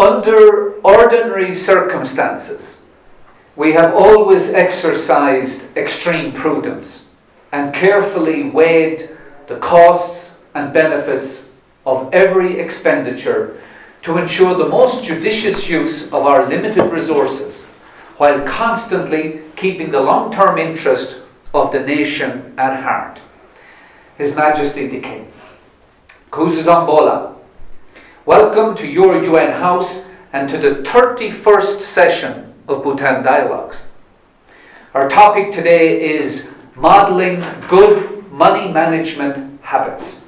Under ordinary circumstances, we have always exercised extreme prudence and carefully weighed the costs and benefits of every expenditure to ensure the most judicious use of our limited resources, while constantly keeping the long-term interest of the nation at heart. His Majesty the King. Kuzuzambola. Welcome to your UN House and to the 31st session of Bhutan Dialogues. Our topic today is modelling good money management habits.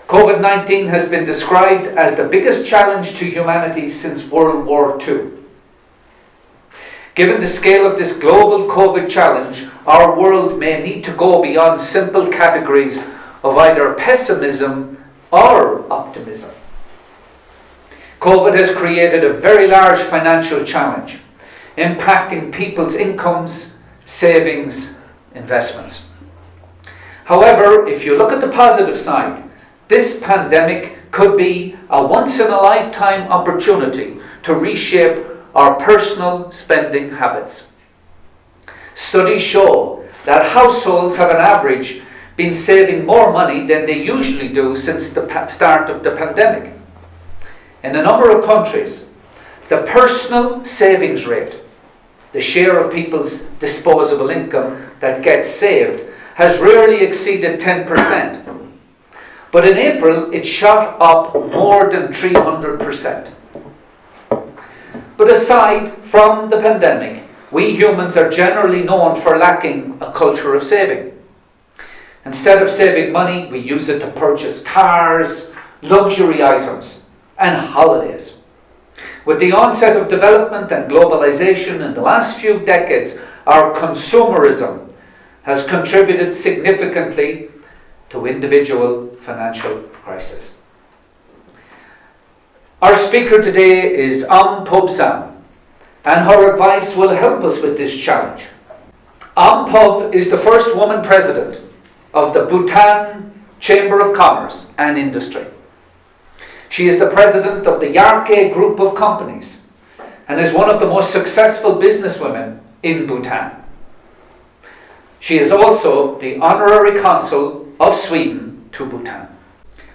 COVID-19 has been described as the biggest challenge to humanity since World War II. Given the scale of this global COVID challenge, our world may need to go beyond simple categories of either pessimism or optimism. COVID has created a very large financial challenge, impacting people's incomes, savings, investments. However, if you look at the positive side, this pandemic could be a once-in-a-lifetime opportunity to reshape our personal spending habits. Studies show that households have on average been saving more money than they usually do since the start of the pandemic. In a number of countries, the personal savings rate, the share of people's disposable income that gets saved, has rarely exceeded 10%. But in April, it shot up more than 300%. But aside from the pandemic, we humans are generally known for lacking a culture of saving. Instead of saving money, we use it to purchase cars, luxury items, and holidays. With the onset of development and globalization in the last few decades, our consumerism has contributed significantly to individual financial crisis. Our speaker today is Aum Phub Zam, and her advice will help us with this challenge. Aum Phub is the first woman president of the Bhutan Chamber of Commerce and Industry. She is the president of the Yarkay Group of Companies and is one of the most successful businesswomen in Bhutan. She is also the Honorary Consul of Sweden to Bhutan.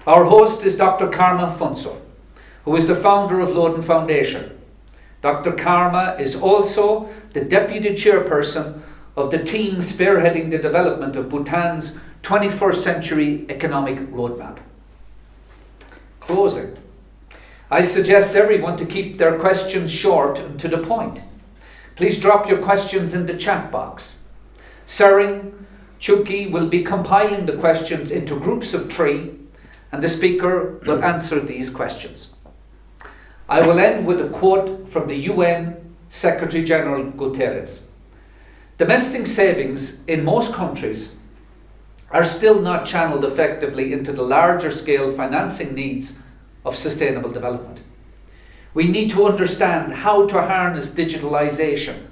Our host is Dr. Karma Phuntsho, who is the founder of Loden Foundation. Dr. Karma is also the deputy chairperson of the team spearheading the development of Bhutan's 21st century economic roadmap. Closing. I suggest everyone to keep their questions short and to the point. Please drop your questions in the chat box. Sering Chuki will be compiling the questions into groups of 3, and the speaker will answer these questions. I will end with a quote from the UN Secretary General Guterres. Domestic savings in most countries are still not channeled effectively into the larger scale financing needs of sustainable development. We need to understand how to harness digitalization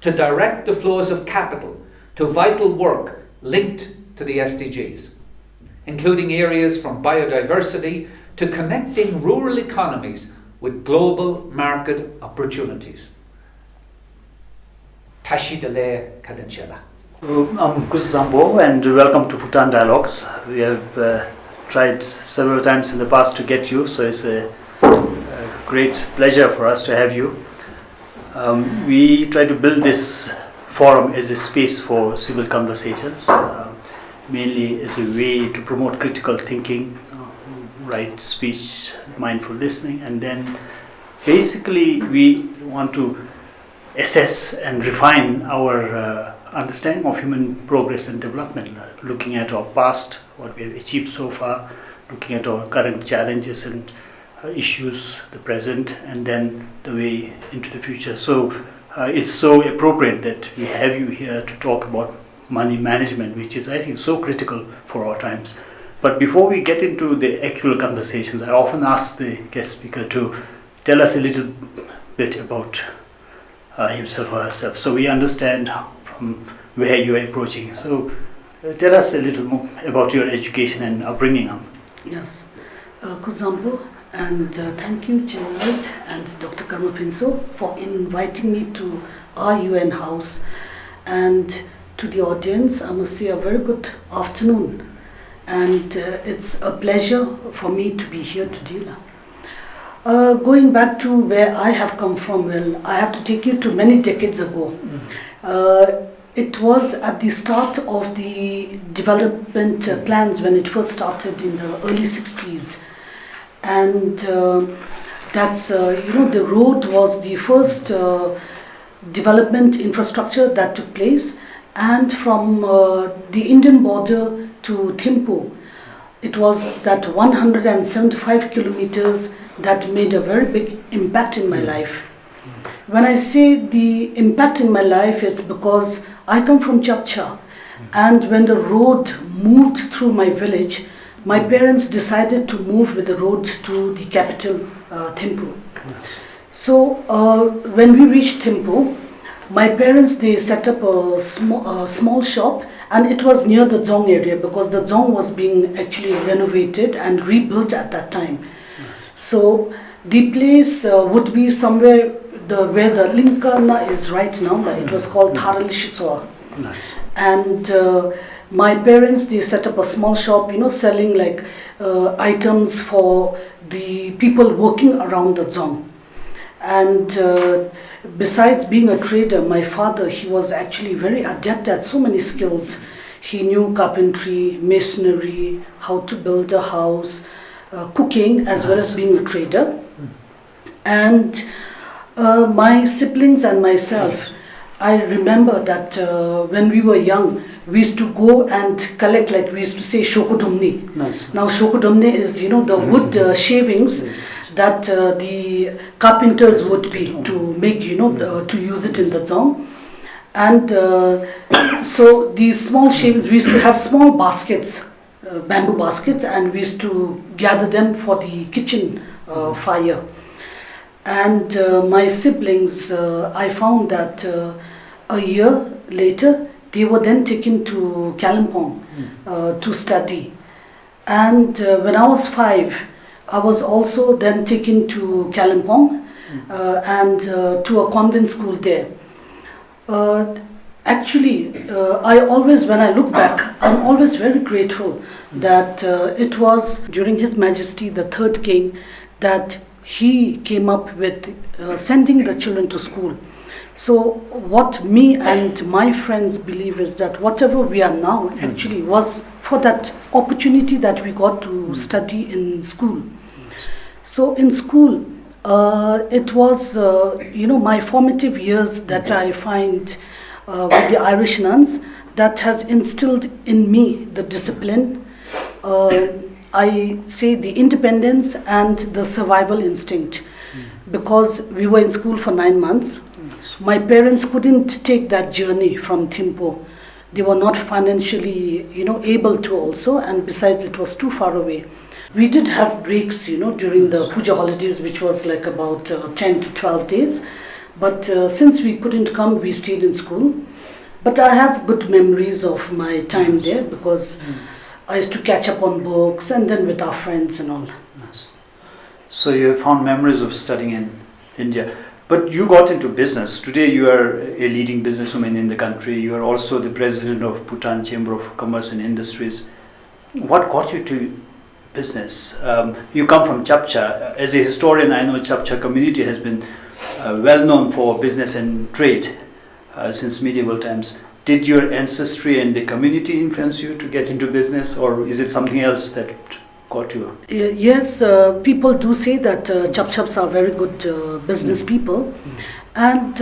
to direct the flows of capital to vital work linked to the SDGs, including areas from biodiversity to connecting rural economies with global market opportunities. Tashi Dele Kadenchela. I'm Kuzuzambo and welcome to Bhutan Dialogues. We have tried several times in the past to get you, so it's a great pleasure for us to have you. We try to build this forum as a space for civil conversations, mainly as a way to promote critical thinking, right speech, mindful listening, and then basically we want to assess and refine our understanding of human progress and development, looking at our past, what we have achieved so far, looking at our current challenges and issues, the present, and then the way into the future. So it's so appropriate that we have you here to talk about money management, which is, I think, so critical for our times. But before we get into the actual conversations, I often ask the guest speaker to tell us a little bit about himself or herself, so we understand from where you are approaching. So tell us a little more about your education and upbringing. Yes, Kuzambo, And thank you, Gerald and Dr. Karma Phuntsho, for inviting me to our UN house. And to the audience, I must say a very good afternoon. And it's a pleasure for me to be here today. Going back to where I have come from, well, I have to take you to many decades ago. It was at the start of the development plans when it first started in the early 60s. And that's, the road was the first development infrastructure that took place. And from the Indian border to Thimphu, it was that 175 kilometers that made a very big impact in my life. When I say the impact in my life, it's because I come from Chapcha, and when the road moved through my village, my parents decided to move with the road to the capital, Thimphu. So when we reached Thimphu, my parents, they set up a small shop, and it was near the Dzong area because the Dzong was being actually renovated and rebuilt at that time. So the place would be somewhere where the Linkana is right now. It was called Tharalishiswa. Nice. And my parents, they set up a small shop, selling like items for the people working around the Dzong. And besides being a trader, my father, he was actually very adept at so many skills. He knew carpentry, masonry, how to build a house, cooking, as well as being a trader. And my siblings and myself, I remember that when we were young, we used to go and collect, like we used to say, shokodumni. Nice. Now shokodumni is, the wood shavings that the carpenters would be to make, to use it in the Dzong. And so these small shavings, we used to have small baskets, bamboo baskets, and we used to gather them for the kitchen fire. And my siblings, I found that a year later, they were then taken to Kalimpong to study. And when I was 5, I was also then taken to Kalimpong and to a convent school there. Actually, I always, when I look back, I'm always very grateful that it was during His Majesty, the third king, that he came up with sending the children to school. So what me and my friends believe is that whatever we are now actually was for that opportunity that we got to study in school. So in school, it was, my formative years that I find with the Irish nuns that has instilled in me the discipline, I say the independence and the survival instinct. Because we were in school for 9 months. My parents couldn't take that journey from Thimphu. They were not financially, able to also, and besides it was too far away. We did have breaks, during the puja holidays, which was like about 10 to 12 days. But since we couldn't come, we stayed in school. But I have good memories of my time there because I used to catch up on books and then with our friends and all. Nice. So you have found memories of studying in India. But you got into business. Today you are a leading businesswoman in the country. You are also the president of Bhutan Chamber of Commerce and Industries. What got you to business? You come from Chapcha. As a historian, I know Chapcha community has been well known for business and trade since medieval times. Did your ancestry and the community influence you to get into business, or is it something else that got you? Yes, people do say that Chapchaps are very good business people. And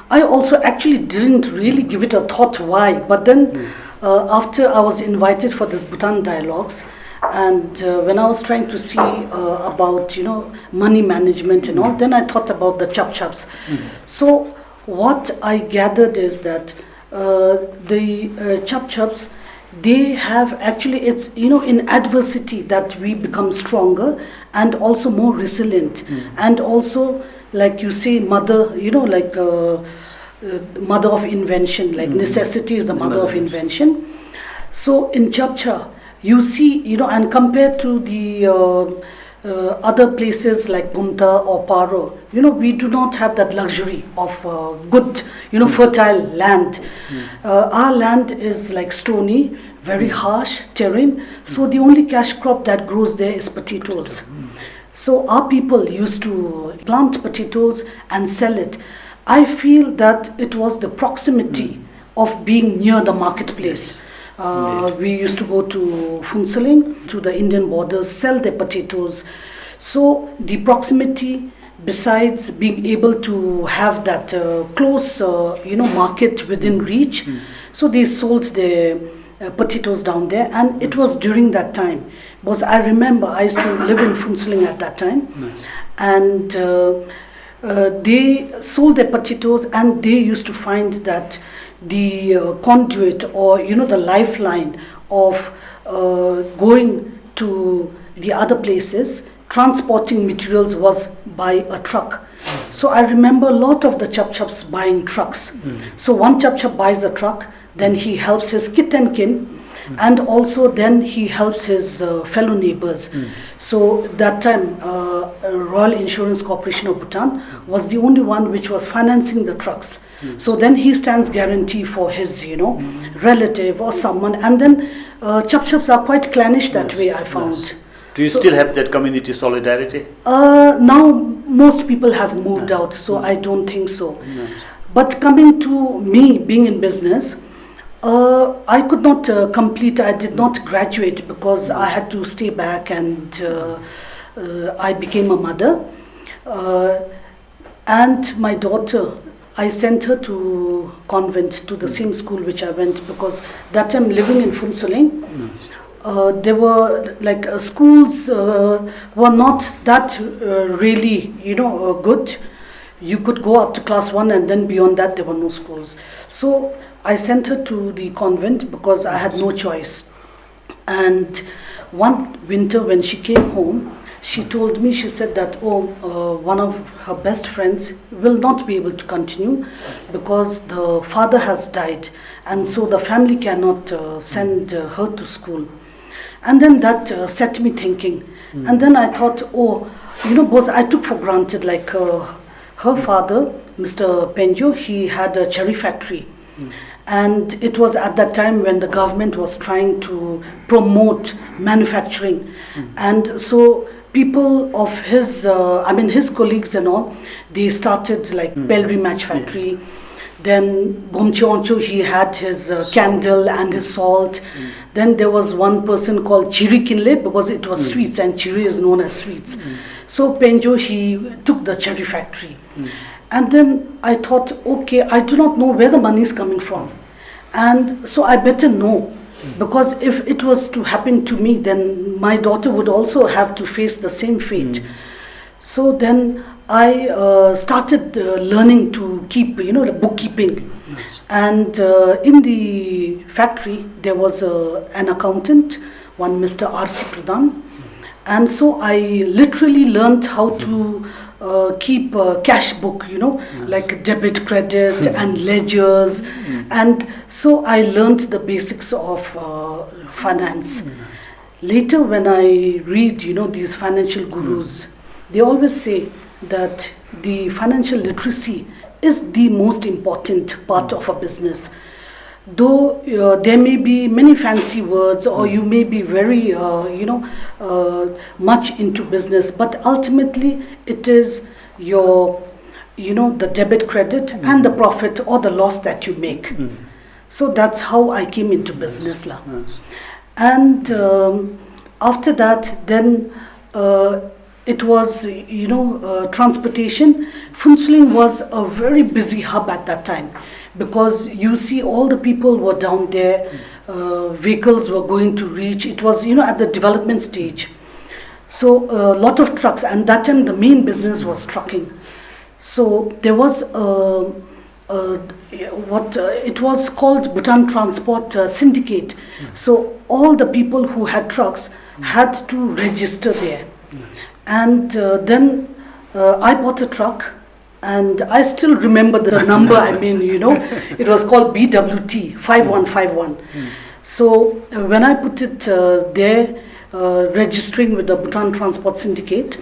I also actually didn't really give it a thought why. But then after I was invited for this Bhutan Dialogues, and when I was trying to see about, money management and all, then I thought about the Chapchaps. So what I gathered is that the Chapchaps, they have actually, it's, in adversity that we become stronger and also more resilient. And also, like you say, mother, mother of invention, like necessity is the mother of invention. So in Chapcha, you see, and compared to the other places like Bunta or Paro, we do not have that luxury of good, fertile land. Our land is like stony, very harsh terrain. So the only cash crop that grows there is potatoes. So our people used to plant potatoes and sell it. I feel that it was the proximity of being near the marketplace. We used to go to Phuntsho, to the Indian borders, sell their potatoes. So the proximity, besides being able to have that close, market within reach, so they sold their potatoes down there, and it was during that time. Because I remember I used to live in Phuntsho at that time, and they sold their potatoes, and they used to find that the conduit or the lifeline of going to the other places, transporting materials, was by a truck. So I remember a lot of the chap-chaps buying trucks. So one chap-chap buys a truck, then he helps his kith and kin, and also then he helps his fellow neighbors. So that time Royal Insurance Corporation of Bhutan was the only one which was financing the trucks. So then he stands guarantee for his relative or someone, and then chap-chaps are quite clannish that way, I found. Yes. Do you still have that community solidarity? Now most people have moved out, so I don't think so. But coming to me being in business, I could not complete, I did not graduate because I had to stay back, and I became a mother. And my daughter, I sent her to convent, to the same school which I went, because that time living in Phuntsho, there were like schools were not that really, good. You could go up to class 1, and then beyond that there were no schools. So I sent her to the convent because I had no choice. And one winter when she came home, she told me, she said that, one of her best friends will not be able to continue because the father has died, and so the family cannot send her to school. And then that set me thinking. And then I thought, because I took for granted, like her father, Mr. Penjo, he had a cherry factory. And it was at that time when the government was trying to promote manufacturing. And so people of his, his colleagues and all, they started like Pelry Match Factory. Then Gomche Oncho, he had his candle and his salt. Then there was one person called Chiri Kinle, because it was sweets, and Chiri is known as sweets. So Penjo, he took the cherry factory. And then I thought, okay, I do not know where the money is coming from. And so I better know, because if it was to happen to me, then my daughter would also have to face the same fate. So then I started learning to keep, the bookkeeping. And in the factory, there was an accountant, one Mr. R.C. Pradhan. And so I literally learned how to keep a cash book, like debit, credit, and ledgers. And so I learned the basics of finance. Later, when I read, these financial gurus, they always say that the financial literacy is the most important part of a business. Though there may be many fancy words, or you may be very, much into business, but ultimately it is your, the debit, credit, and the profit or the loss that you make. So that's how I came into business. And after that, then it was, transportation. Phuntsho was a very busy hub at that time, because you see all the people were down there, vehicles were going to reach. It was, at the development stage. So a lot of trucks, and that time the main business was trucking. So there was it was called Bhutan Transport Syndicate. So all the people who had trucks had to register there. And then I bought a truck, and I still remember the number. It was called BWT 5151. So when I put it there, registering with the Bhutan Transport Syndicate,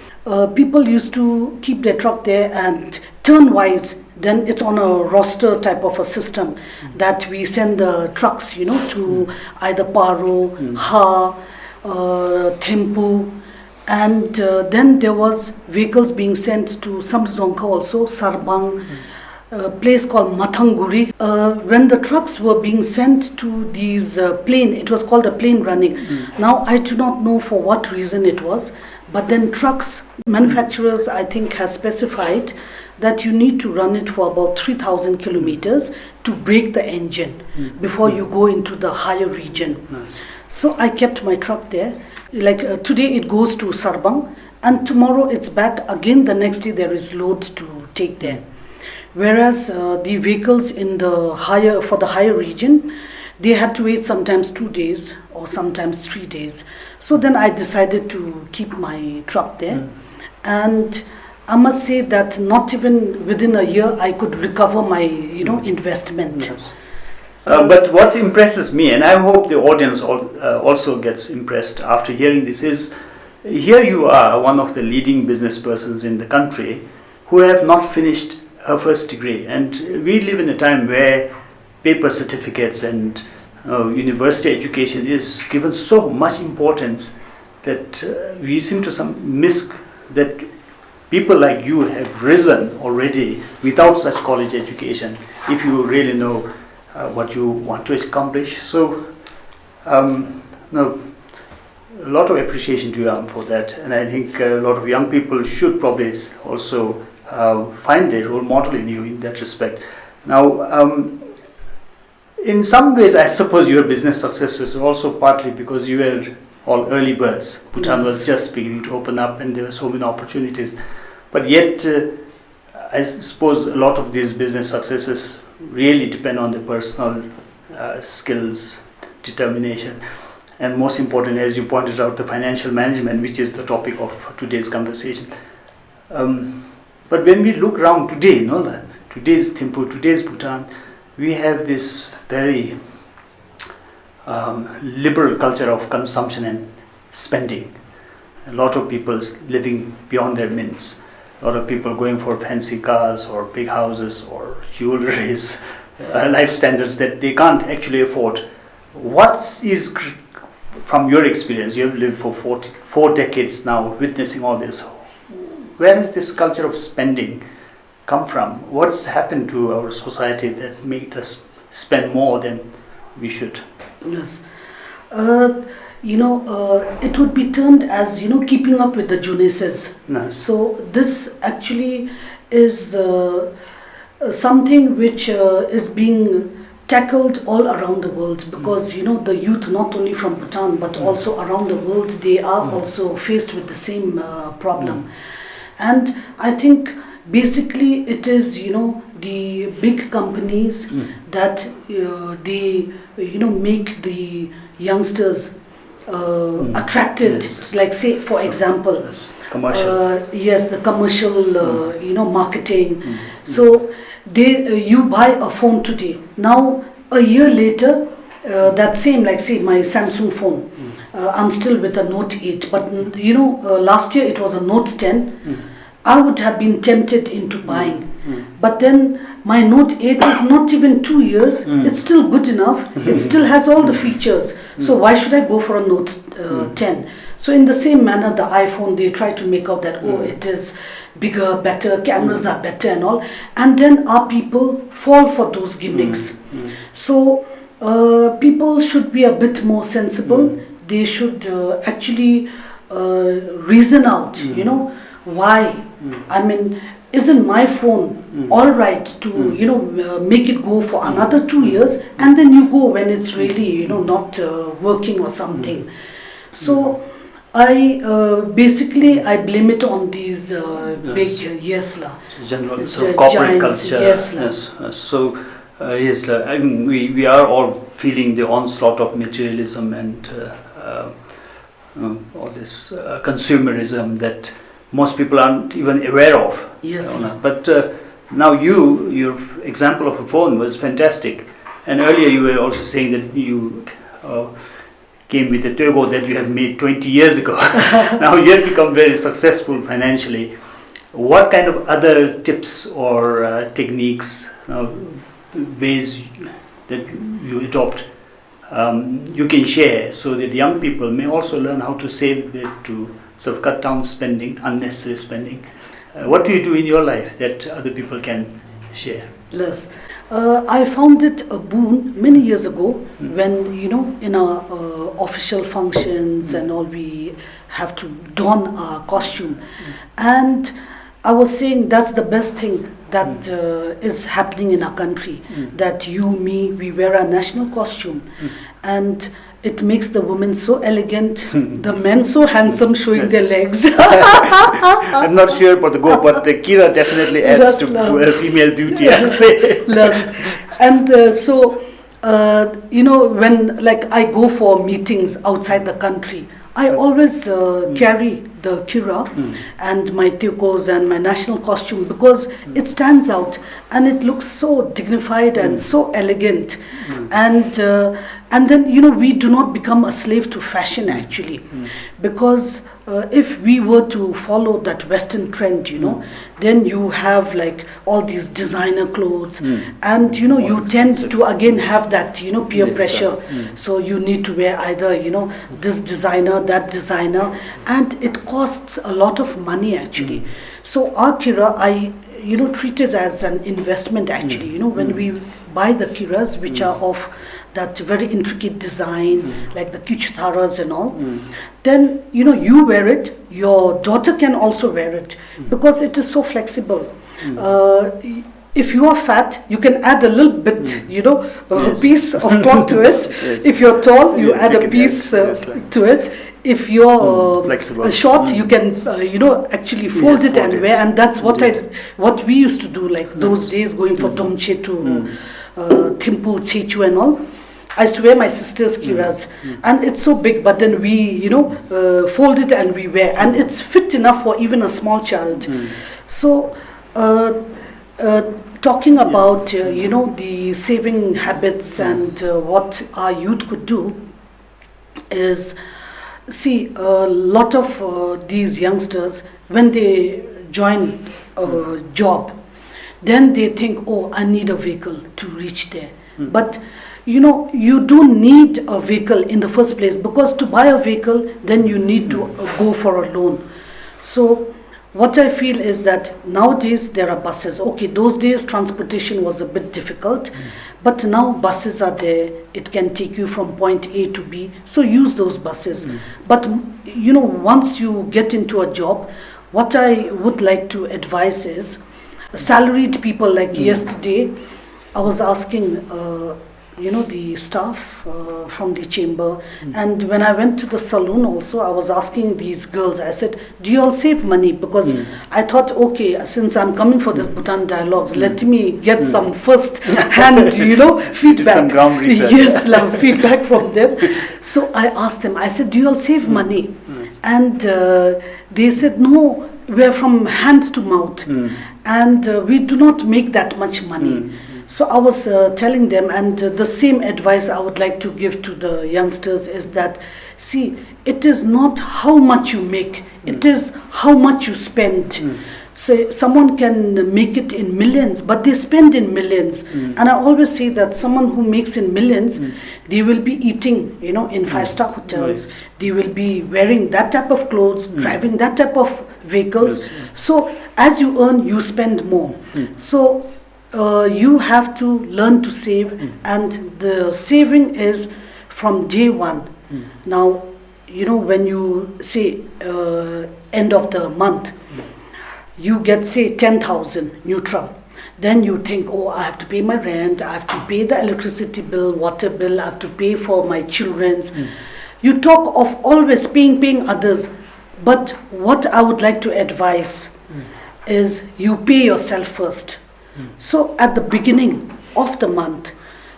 people used to keep their truck there, and turn-wise, then it's on a roster type of a system that we send the trucks, to either Paro, Ha, Thempu, and then there was vehicles being sent to Samdzongkha also, Sarbang, a place called Mathanguri. When the trucks were being sent to these plane, it was called a plane running. Now I do not know for what reason it was, but then trucks manufacturers I think has specified that you need to run it for about 3,000 kilometers to break the engine before you go into the higher region. Nice. So I kept my truck there. Like today it goes to Sarbang, and tomorrow it's back again. The next day there is load to take there. Whereas the vehicles in the higher region, they had to wait sometimes 2 days or sometimes 3 days. So then I decided to keep my truck there, and I must say that not even within a year I could recover my investment. Yes. But what impresses me, and I hope the audience also gets impressed after hearing this, is here you are, one of the leading business persons in the country who have not finished her first degree. And we live in a time where paper certificates and university education is given so much importance that we seem to miss that people like you have risen already without such college education, if you really know what you want to accomplish. So, a lot of appreciation to you for that, and I think a lot of young people should probably also find a role model in you in that respect. Now, in some ways, I suppose your business success was also partly because you were all early birds. Bhutan was just beginning to open up, and there were so many opportunities. But yet, I suppose a lot of these business successes really depend on the personal skills, determination, and most important, as you pointed out, the financial management, which is the topic of today's conversation. But when we look around today, today's Thimphu, today's Bhutan, we have this very liberal culture of consumption and spending. A lot of people living beyond their means. A lot of people going for fancy cars or big houses or jewelries, life standards that they can't actually afford. What is, from your experience, you have lived for 4 decades now, witnessing all this, where has this culture of spending come from? What's happened to our society that made us spend more than we should? Yes. It would be termed as, keeping up with the Joneses. Nice. So this actually is something which is being tackled all around the world, because, the youth, not only from Bhutan, but also around the world, they are also faced with the same problem. And I think basically it is, the big companies that they, make the youngsters attracted. Yes. Like, say, for example, Yes. Commercial. the commercial, marketing. So you buy a phone today. Now, a year later, that same, like, say, my Samsung phone. I'm still with a Note 8, but last year it was a Note 10. I would have been tempted into buying, but then my Note 8 is not even 2 years. It's still good enough. It still has all the features. So why should I go for a Note 10? So in the same manner, the iPhone, they try to make out that it is bigger, better, cameras are better and all, and then our people fall for those gimmicks. So people should be a bit more sensible. They should actually reason out, why. I mean, isn't my phone all right to make it go for another 2 years, and then you go when it's really not working or something. So I basically I blame it on these big general sort of corporate giants, culture. Yes. So I mean, we are all feeling the onslaught of materialism and all this consumerism that most people aren't even aware of. Yes. But now your example of a phone was fantastic, and earlier you were also saying that you came with a turbo that you have made 20 years ago. Now you have become very successful financially. What kind of other tips or techniques, ways that you adopt, you can share so that young people may also learn how to save to sort of cut down spending, unnecessary spending? What do you do in your life that other people can share? Yes. I found it a boon many years ago when, in our official functions and all, we have to don our costume. And I was saying that's the best thing that is happening in our country, that you, me, we wear our national costume. And it makes the women so elegant, the men so handsome, showing their legs. I'm not sure about the go, but the Kira definitely adds to female beauty, Yes. I would say. Yes. And when I go for meetings outside the country, I always carry the kira and my tikos and my national costume because it stands out and it looks so dignified and so elegant. And then, we do not become a slave to fashion actually, because if we were to follow that Western trend, then you have like all these designer clothes and, you tend to again have that, peer pressure. So you need to wear either, this designer, that designer, and it costs a lot of money actually. So our kira, I, treat it as an investment actually, when we buy the kiras, which are of that very intricate design, like the kichutaras and all, then, you wear it, your daughter can also wear it, because it is so flexible. If you are fat, you can add a little bit, a piece of cloth to it. Yes. If you're tall, you add a piece to it. If you're short, you can, actually fold it and wear. And that's what we used to do, like those days, going for Domche to Thimphu, Chechu and all. I used to wear my sister's kiras, and it's so big, but then we, fold it and we wear, and it's fit enough for even a small child. So, talking about, the saving habits and what our youth could do is, see, a lot of these youngsters, when they join a job, then they think, oh, I need a vehicle to reach there. But you don't need a vehicle in the first place, because to buy a vehicle, then you need to go for a loan. So what I feel is that nowadays there are buses. Okay, those days transportation was a bit difficult, but now buses are there. It can take you from point A to B. So use those buses. But once you get into a job, what I would like to advise is salaried people. Like yesterday, I was asking the staff from the chamber, and when I went to the saloon also, I was asking these girls, I said, do you all save money? Because I thought, okay, since I'm coming for this Bhutan Dialogues, let me get some first hand, feedback. Some ground research. Yes, feedback from them. So I asked them, I said, do you all save money? And they said, no, we're from hand to mouth, and we do not make that much money. So I was telling them, and the same advice I would like to give to the youngsters is that, see, it is not how much you make, it is how much you spend. Say, someone can make it in millions, but they spend in millions. And I always say that someone who makes in millions, they will be eating, in five-star hotels. Right. They will be wearing that type of clothes, driving that type of vehicles. So as you earn, you spend more. So you have to learn to save, and the saving is from day one. Now, when you say end of the month, you get, say, 10,000 neutral. Then you think, oh, I have to pay my rent, I have to pay the electricity bill, water bill, I have to pay for my children's. You talk of always paying others. But what I would like to advise is you pay yourself first. So at the beginning of the month,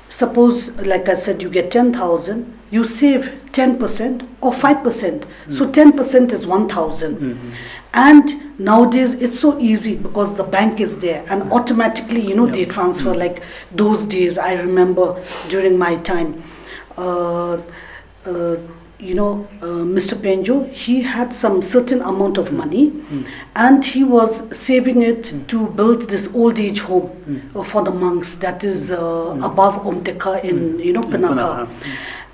suppose, like I said, you get 10,000, you save 10% or 5%. So 10% is 1,000. And nowadays it's so easy because the bank is there, and automatically, they transfer. Like those days, I remember during my time, Mr. Penjo, he had some certain amount of money, and he was saving it to build this old age home for the monks that is above Omteka in Pinaka.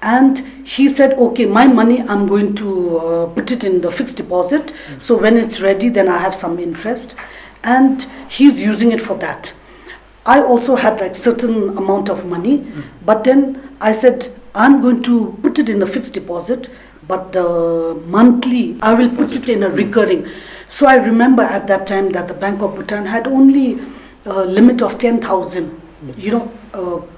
And he said, okay, my money I'm going to put it in the fixed deposit, so when it's ready then I have some interest, and he's using it for that. I also had like certain amount of money, but then I said I'm going to put it in the fixed deposit, but the monthly I will put it in a recurring. So I remember at that time that the Bank of Bhutan had only a limit of 10,000.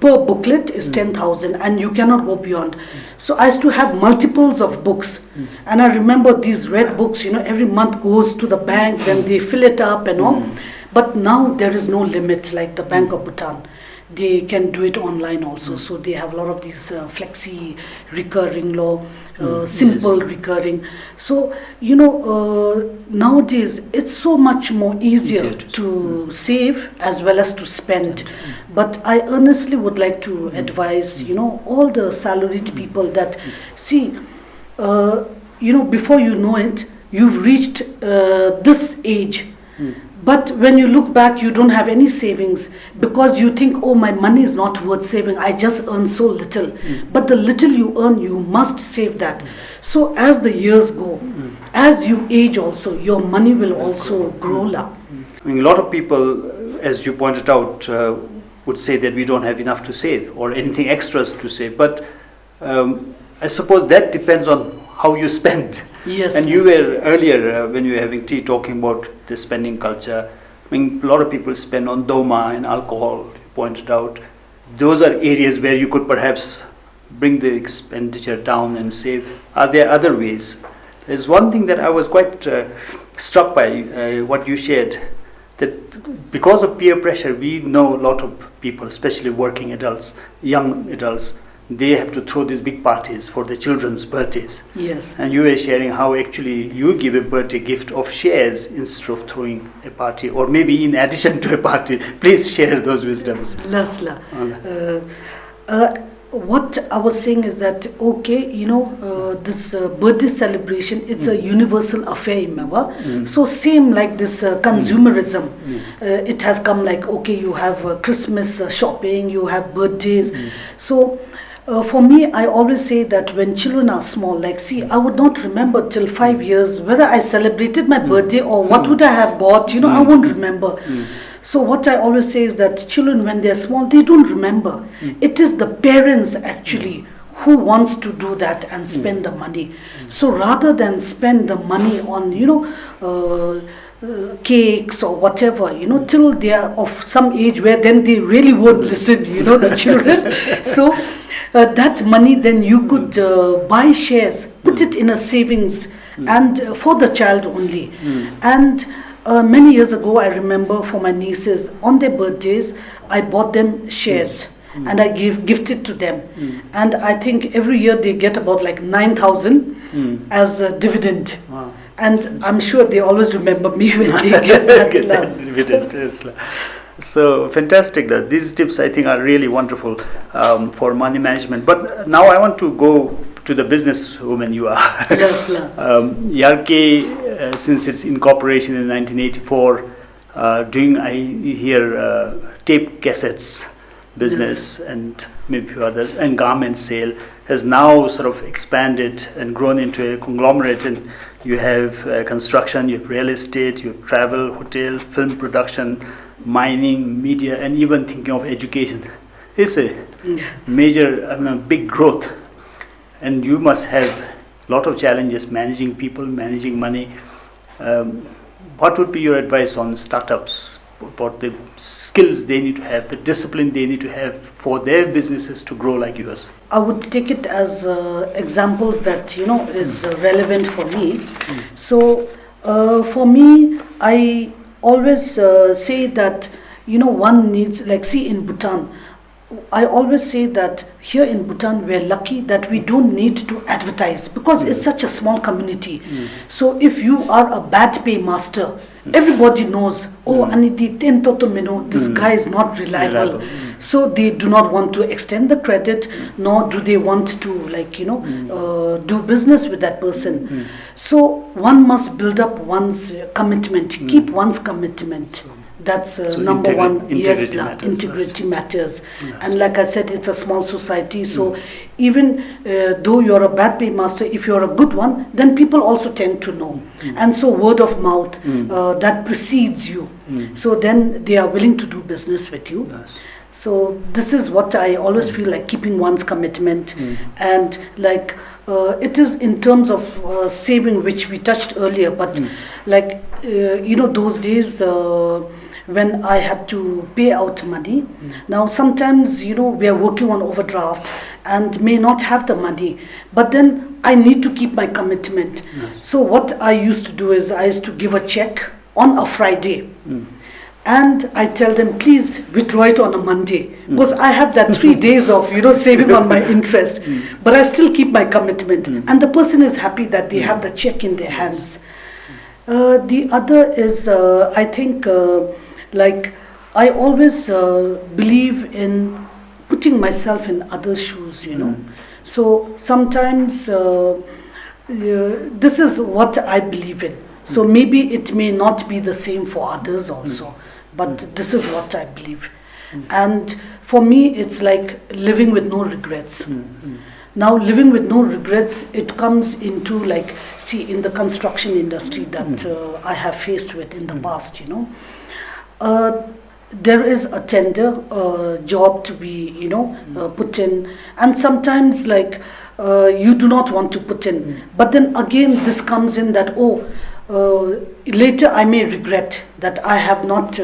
Per booklet is 10,000 and you cannot go beyond. So I used to have multiples of books, and I remember these red books, every month goes to the bank, then they fill it up and all. But now there is no limit like the Bank of Bhutan. They can do it online also. So they have a lot of these flexi recurring law, simple recurring. So, nowadays it's so much more easier to save as well as to spend. But I earnestly would like to advise, all the salaried people that, see, before you know it, you've reached this age. But when you look back, you don't have any savings because you think, oh, my money is not worth saving. I just earn so little. But the little you earn, you must save that. So as the years go, as you age also, your money will also grow up. I mean, a lot of people, as you pointed out, would say that we don't have enough to save or anything extras to save. But I suppose that depends on how you spend. Yes. And you were earlier, when you were having tea, talking about the spending culture. I mean, a lot of people spend on doma and alcohol, you pointed out. Those are areas where you could perhaps bring the expenditure down and save. Are there other ways? There's one thing that I was quite struck by, what you shared, that because of peer pressure, we know a lot of people, especially working adults, young adults, they have to throw these big parties for their children's birthdays. Yes. And you were sharing how actually you give a birthday gift of shares instead of throwing a party, or maybe in addition to a party. Please share those wisdoms. Lasla. What I was saying is that, okay, this birthday celebration, it's a universal affair, remember? So same like this consumerism. It has come like, okay, you have Christmas shopping, you have birthdays. So for me, I always say that when children are small, like, see, I would not remember till 5 years whether I celebrated my birthday or what would I have got, I won't remember. So what I always say is that children, when they're small, they don't remember. It is the parents actually who wants to do that and spend the money. So rather than spend the money on, cakes or whatever, till they are of some age where then they really won't listen, the children. So that money then you could buy shares, put it in a savings and for the child only. And many years ago, I remember for my nieces, on their birthdays, I bought them shares and I gifted to them. And I think every year they get about like 9,000 as a dividend. Wow. And I'm sure they always remember me when they get that dividend. So fantastic. These tips I think are really wonderful for money management. But now I want to go to the businesswoman you are. Yes, Yarkay, since its incorporation in 1984, doing I hear tape cassettes business and maybe other and garment sale has now sort of expanded and grown into a conglomerate, and you have construction, you have real estate, you have travel, hotel, film production, mining, media, and even thinking of education. It's a major, big growth, and you must have a lot of challenges managing people, managing money. What would be your advice on startups, about the skills they need to have, the discipline they need to have for their businesses to grow like yours? I would take it as examples that is relevant for me. So for me, I always say that one needs, like, see, in Bhutan, I always say that here in Bhutan we're lucky that we don't need to advertise because it's such a small community. So if you are a bad paymaster, everybody knows, oh, Aniti Tento to Mino, this guy is not reliable. So they do not want to extend the credit, nor do they want to do business with that person. So one must build up one's commitment, keep one's commitment. That's number one. Integrity yes, matters. integrity matters. Yes. And like I said, it's a small society. So even though you're a bad paymaster, if you're a good one, then people also tend to know. And so word of mouth that precedes you. So then they are willing to do business with you. Yes. So this is what I always feel like, keeping one's commitment. And like it is in terms of saving, which we touched earlier, but like those days when I had to pay out money. Now sometimes we are working on overdraft and may not have the money, but then I need to keep my commitment. So what I used to do is I used to give a check on a Friday. And I tell them, please withdraw it on a Monday, because I have that 3 days of saving on my interest, but I still keep my commitment, and the person is happy that they have the check in their hands. The other is I think like I always believe in putting myself in others' shoes. So sometimes this is what I believe in. So maybe it may not be the same for others also. But this is what I believe. And for me, it's like living with no regrets. Now, living with no regrets, it comes into like, see, in the construction industry that I have faced with in the past, there is a tender job to be, put in. And sometimes like you do not want to put in. But then again, this comes in that, later I may regret that I have not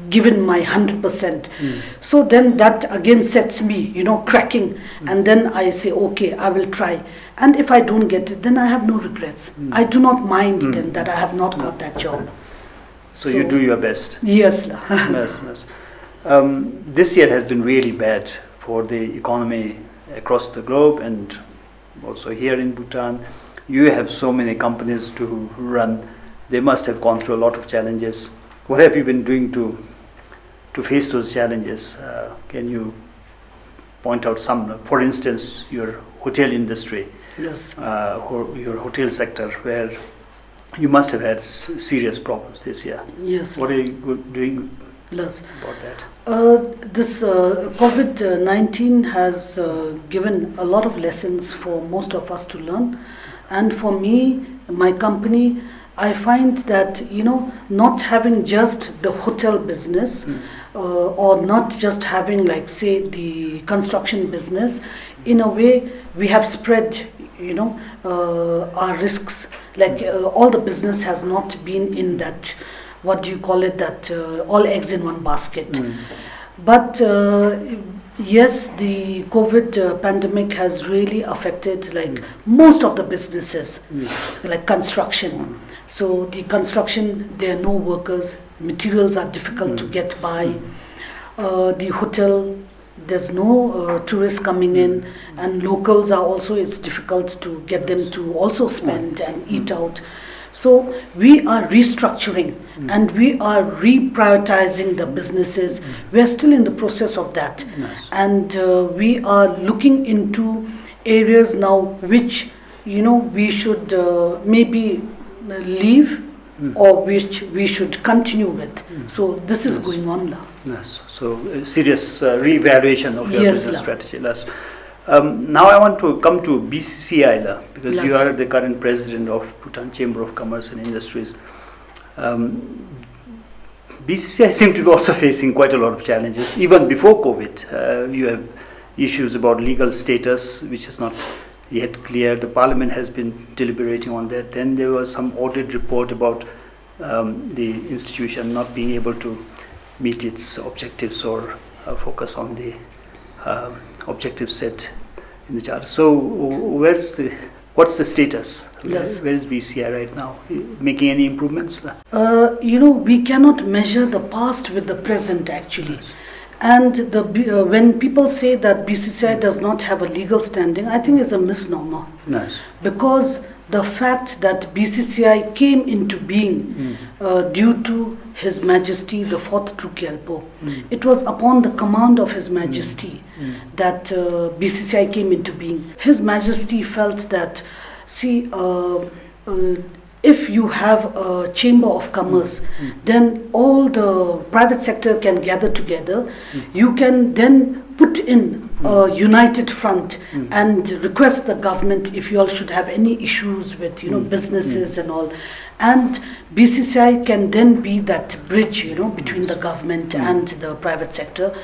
given my 100%. So then that again sets me, cracking. And then I say, okay, I will try. And if I don't get it, then I have no regrets. I do not mind then that I have not got that job. So you do your best. Yes. Yes. This year has been really bad for the economy across the globe and also here in Bhutan. You have so many companies to run. They must have gone through a lot of challenges. What have you been doing to face those challenges? Can you point out some? For instance, your hotel industry, Yes. or your hotel sector, where you must have had serious problems this year. Yes. What are you doing Yes. about that? This COVID-19 has given a lot of lessons for most of us to learn. And for me, my company, I find that, not having just the hotel business or not just having, like, say, the construction business, in a way, we have spread, our risks. Like all the business has not been in that, what do you call it, that all eggs in one basket. But yes, the COVID pandemic has really affected like most of the businesses, like construction. So the construction, there are no workers, materials are difficult to get by. The hotel, there's no tourists coming in, and locals are also, it's difficult to get them to also spend and eat out. So we are restructuring and we are reprioritizing the businesses. We are still in the process of that. And we are looking into areas now which, we should maybe leave or which we should continue with. So this is going on now. Yes. So serious re-evaluation of your Yes, business strategy. Now I want to come to BCCI, because you Yes. are the current president of Bhutan Chamber of Commerce and Industries. BCCI seems to be also facing quite a lot of challenges. Even before COVID, you have issues about legal status, which is not yet clear. The Parliament has been deliberating on that. Then there was some audit report about the institution not being able to meet its objectives or focus on the objectives set in the charter. So what's the status? Yes. Where is BCI right now? Making any improvements? We cannot measure the past with the present actually. And when people say that BCCI does not have a legal standing, I think it's a misnomer. Nice. Because the fact that BCCI came into being due to His Majesty the 4th Trukyalpo, it was upon the command of His Majesty that BCCI came into being. His Majesty felt that, see, if you have a Chamber of Commerce, then all the private sector can gather together. You can then put in a united front and request the government if you all should have any issues with businesses and all. And BCCI can then be that bridge between the government and the private sector.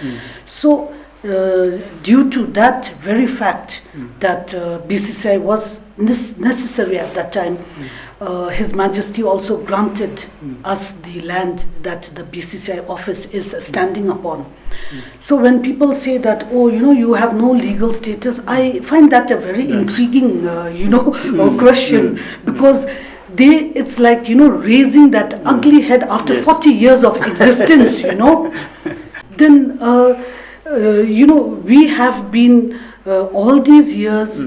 So due to that very fact that BCCI was necessary at that time, His Majesty also granted us the land that the BCCI office is standing upon. So when people say that, oh, you have no legal status, I find that a very intriguing, question, because it's like, raising that ugly head after 40 years of existence, Then, we have been all these years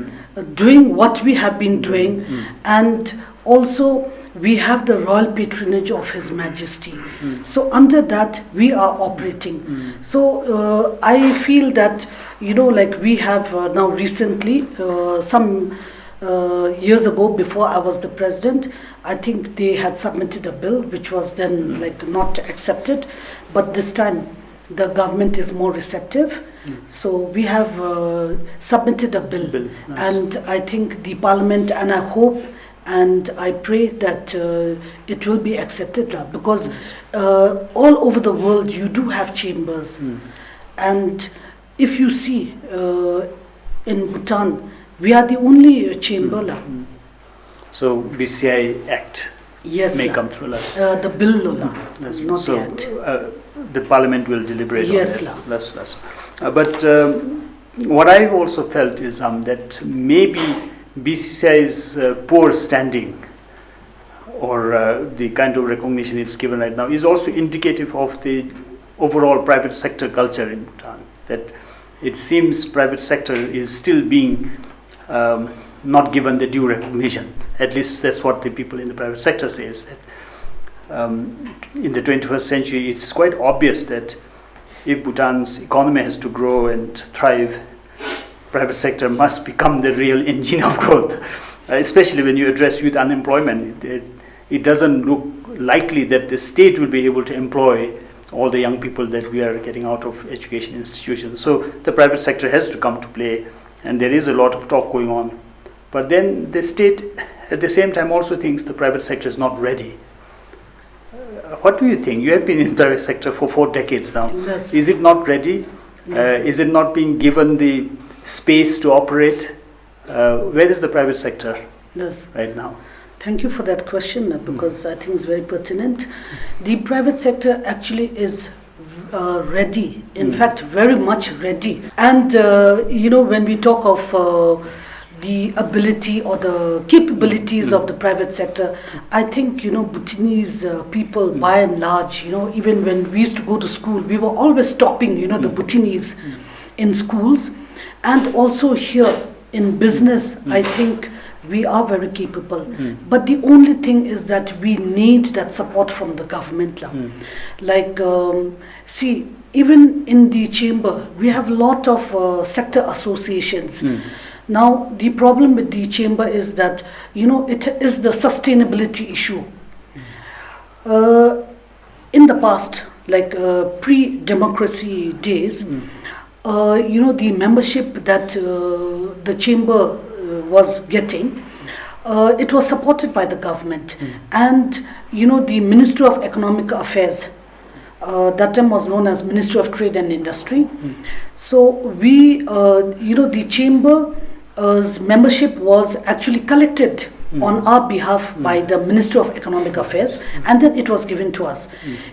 doing what we have been doing, and also we have the royal patronage of His Majesty. So under that we are operating. So I feel that like we have now recently, some years ago, before I was the president, I think they had submitted a bill which was then like not accepted, but this time the government is more receptive. So we have submitted a bill. Nice. And I think the parliament, and I hope and I pray that it will be accepted, because all over the world you do have chambers. And if you see in Bhutan, we are the only chamber. So BCCI Act may come through. The bill, not so, yet. The parliament will deliberate yes, on that. But what I've also felt is that maybe BCCI's poor standing, or the kind of recognition it's given right now, is also indicative of the overall private sector culture in Bhutan. That it seems private sector is still being not given the due recognition. At least that's what the people in the private sector say. Is that in the 21st century, it's quite obvious that if Bhutan's economy has to grow and thrive, private sector must become the real engine of growth. Especially when you address youth unemployment, it doesn't look likely that the state will be able to employ all the young people that we are getting out of education institutions. So the private sector has to come to play, and there is a lot of talk going on. But then the state at the same time also thinks the private sector is not ready. What do you think? You have been in the private sector for 4 decades now. Yes. Is it not ready? Yes. Is it not being given the space to operate? Where is the private sector right now? Thank you for that question, because I think it's very pertinent. The private sector actually is ready, in fact very much ready. And when we talk of the ability or the capabilities of the private sector, I think Bhutanese people by and large, even when we used to go to school, we were always stopping the Bhutanese in schools, and also here in business. I think we are very capable, but the only thing is that we need that support from the government. Like see, even in the chamber we have a lot of sector associations. Now the problem with the chamber is that it is the sustainability issue. In the past, like pre-democracy days, the membership that the chamber was getting, it was supported by the government, and the Ministry of Economic Affairs, that time was known as Ministry of Trade and Industry. So we, the chamber's membership was actually collected on our behalf by the Ministry of Economic Affairs, and then it was given to us.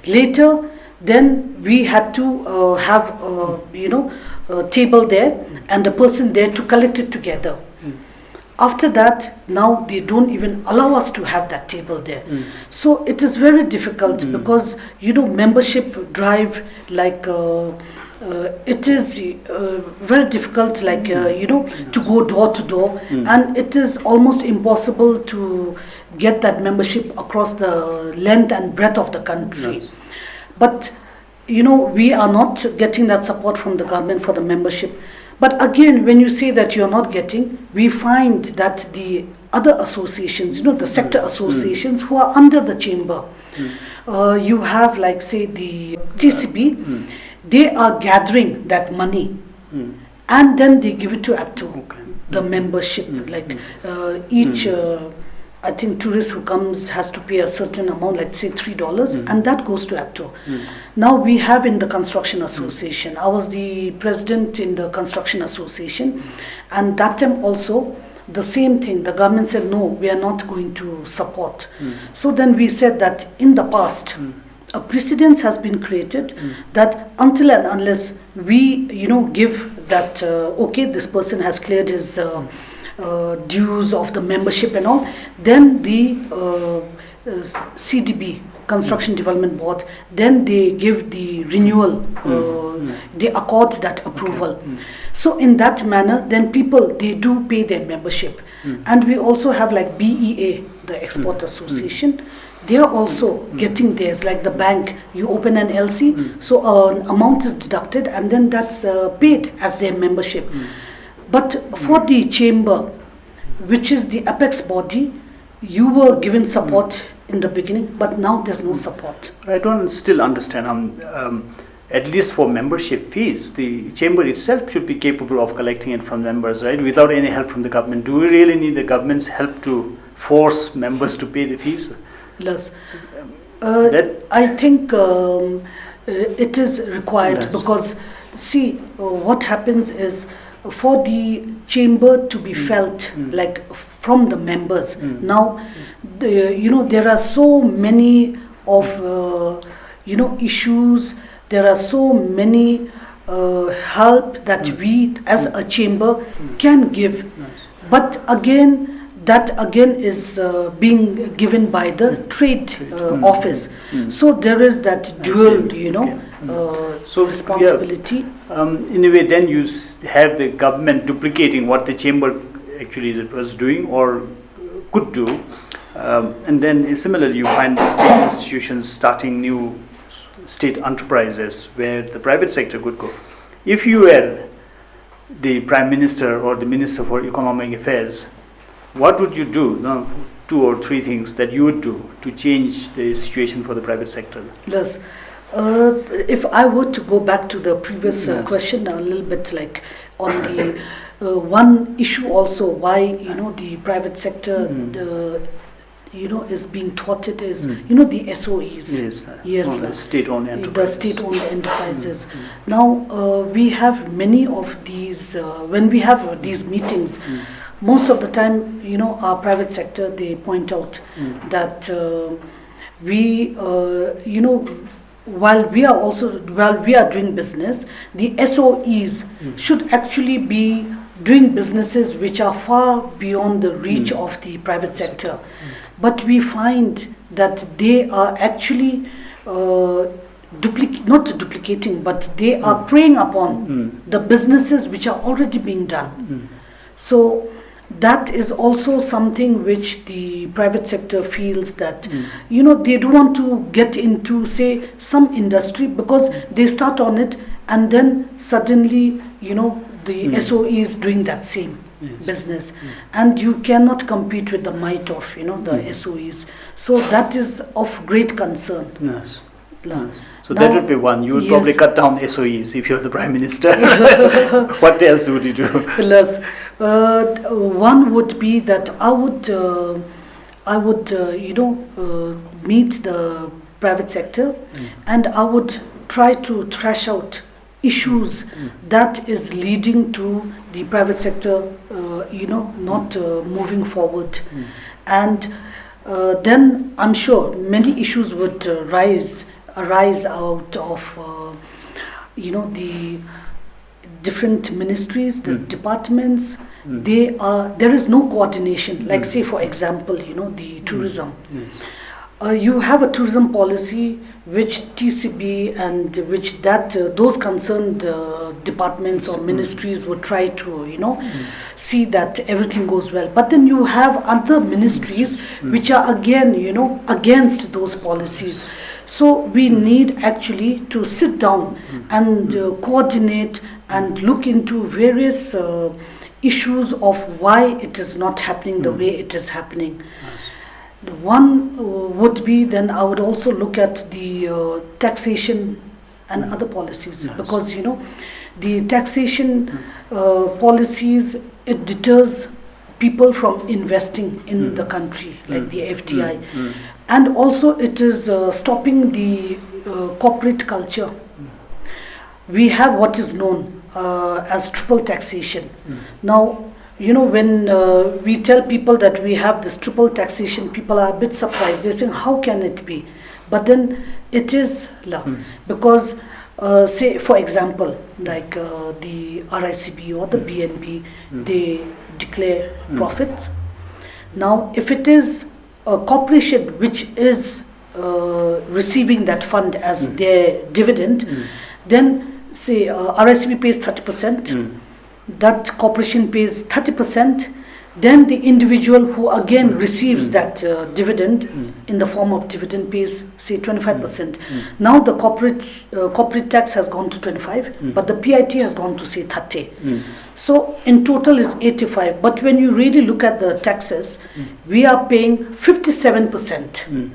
Later, then we had to have a table there and a person there to collect it together. After that, now they don't even allow us to have that table there. So it is very difficult, because membership drive, like it is very difficult, like to go door to door, and it is almost impossible to get that membership across the length and breadth of the country. Yes. But we are not getting that support from the government for the membership. But again, when you say that you're not getting, we find that the other associations, the sector associations who are under the chamber, you have, like, say, the TCB, they are gathering that money and then they give it to APTO, the membership. Like each, I think, tourist who comes has to pay a certain amount, let's say $3, and that goes to APTO. Now we have in the Construction Association, I was the president in the Construction Association, and that time also, the same thing, the government said, no, we are not going to support. So then we said that in the past, a precedence has been created that until and unless we, give that, okay, this person has cleared his dues of the membership and all, then the CDB, Construction Development Board, then they give the renewal, they accord that approval. So in that manner, then people, they do pay their membership. And we also have, like, BEA, the Export Association, they are also getting theirs. Like the bank, you open an LC, so an amount is deducted and then that's paid as their membership. But for the chamber, which is the apex body, you were given support in the beginning, but now there's no support. I don't still understand. At least for membership fees, the chamber itself should be capable of collecting it from members, right? Without any help from the government. Do we really need the government's help to force members to pay the fees? Yes. I think it is required because, see, what happens is, for the chamber to be felt like from the members. Now, there are so many of issues. There are so many help that we as a chamber can give. But again, that again is being given by the trade office. So there is that dual, so responsibility. In a way, then you have the government duplicating what the chamber actually was doing or could do. And then similarly, you find the state institutions starting new state enterprises where the private sector could go. If you were the Prime Minister or the Minister for Economic Affairs, what would you do? Now, 2 or 3 things that you would do to change the situation for the private sector? Yes. If I were to go back to the previous question, a little bit like on the one issue also, why the private sector is being thwarted is the SOEs. Yes, the state-owned enterprises. The state-owned enterprises. Now we have many of these. When we have these meetings, most of the time, our private sector, they point out that we, while we are doing business, the SOEs should actually be doing businesses which are far beyond the reach of the private sector. But we find that they are actually not duplicating, but they are preying upon the businesses which are already being done. So that is also something which the private sector feels that they don't want to get into, say, some industry because they start on it and then suddenly the SOE is doing that same business, and you cannot compete with the might of the SOEs. So that is of great concern. Yes. So now, that would be one. You would probably cut down SOEs if you're the Prime Minister. What else would you do? Yes. One would be that I would meet the private sector and I would try to thrash out issues that is leading to the private sector not moving forward. And then I'm sure many issues would arise out of the different ministries, the departments. There is no coordination. Like say for example, the tourism. you have a tourism policy which TCB and which those concerned departments or ministries would try to see that everything goes well, but then you have other ministries which are again against those policies. So we need actually to sit down and coordinate and look into various issues of why it is not happening the way it is happening. One would be, then I would also look at the taxation and other policies, because the taxation policies, it deters people from investing in the country, like the FDI, and also it is stopping the corporate culture. We have what is known as triple taxation. Now, when we tell people that we have this triple taxation, people are a bit surprised. They're saying, how can it be? But then it is because, say, for example, like the RICB or the BNB, they declare profits. Now, if it is a corporation which is receiving that fund as their dividend, then say RICB pays 30%. That corporation pays 30%, then the individual who again receives that dividend in the form of dividend pays say 25%. Now the corporate tax has gone to 25, but the PIT has gone to say 30. So in total is 85. But when you really look at the taxes, we are paying 57%,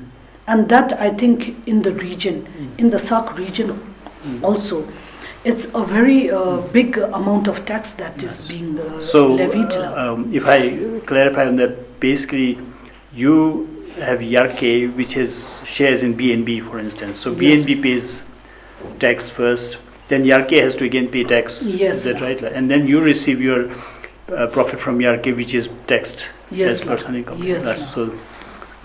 and that I think in the region, in the SAARC region also, it's a very big amount of tax that is being levied. If I clarify on that, basically you have Yarkay, which has shares in BNB, for instance. So BNB pays tax first, then Yarkay has to again pay tax. Yes. Is that right? And then you receive your profit from Yarkay, which is taxed as personal income. Yes.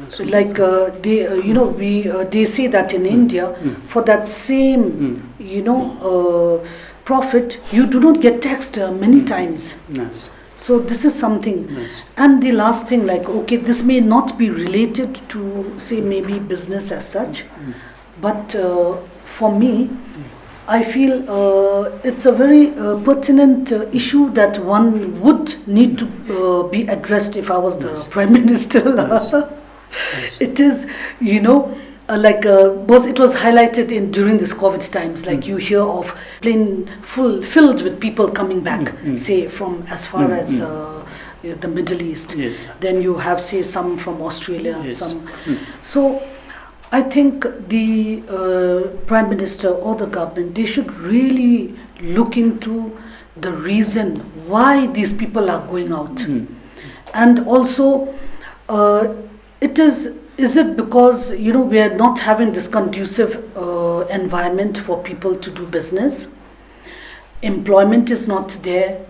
So like they say that in India, for that same profit, you do not get taxed many times. Yes. So this is something. Yes. And the last thing, like, okay, this may not be related to say maybe business as such, but for me, I feel it's a very pertinent issue that one would need to be addressed if I was the Prime Minister. It is, it was highlighted during this COVID times, like you hear of plane filled with people coming back, say from as far as the Middle East. Yes. Then you have, say, some from Australia, some. So I think the Prime Minister or the government, they should really look into the reason why these people are going out. And also, is it because we are not having this conducive environment for people to do business? Employment is not there.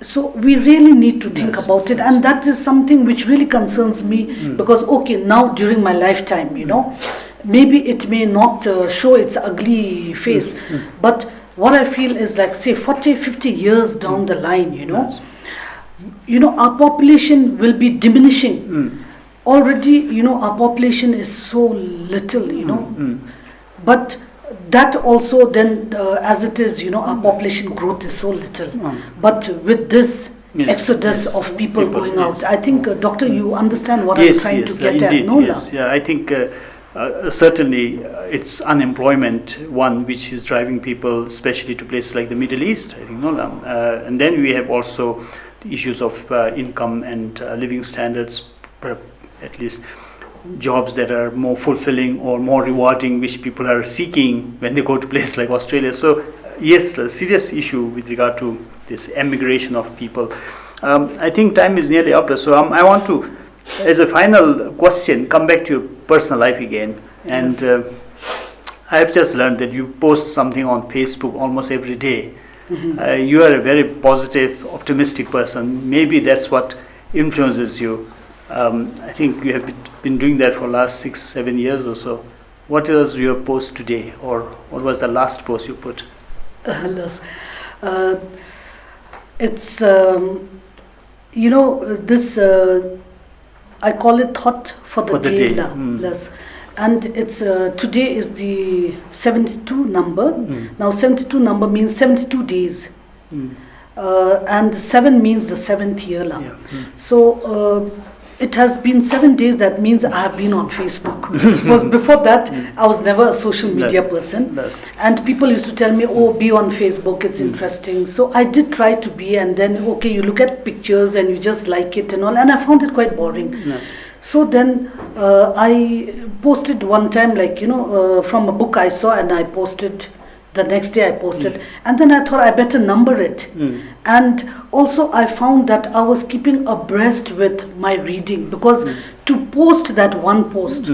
So we really need to think about it, and that is something which really concerns me, because now during my lifetime, maybe it may not show its ugly face, but what I feel is like, say, 40-50 years down the line, our population will be diminishing. Already, our population is so little, but that also then, as it is, our population growth is so little. But with this exodus of people going out, I think, Doctor, you understand what I'm trying to get indeed, at, no? Yes, I think certainly it's unemployment, one which is driving people, especially to places like the Middle East, I think, no? And then we have also the issues of income and living standards, at least jobs that are more fulfilling or more rewarding, which people are seeking when they go to places like Australia. So yes, a serious issue with regard to this emigration of people. I think time is nearly up, so I want to, as a final question, come back to your personal life again. And I have just learned that you post something on Facebook almost every day. You are a very positive, optimistic person. Maybe that's what influences you. I think you have been doing that for the last 6-7 years or so. What was your post today, or what was the last post you put? It's this I call it Thought for the Day. Mm. Yes. And it's today is the 72 number. Now 72 number means 72 days. And 7 means the 7th year. Yeah. So it has been 7 days, that means I have been on Facebook. Because before that, I was never a social media person. And people used to tell me, oh, be on Facebook, it's interesting. So I did try to be, and then, okay, you look at pictures and you just like it and all, and I found it quite boring. So then I posted one time, like, from a book I saw, and I posted. The next day I posted, and then I thought I better number it. And also I found that I was keeping abreast with my reading, because to post that one post,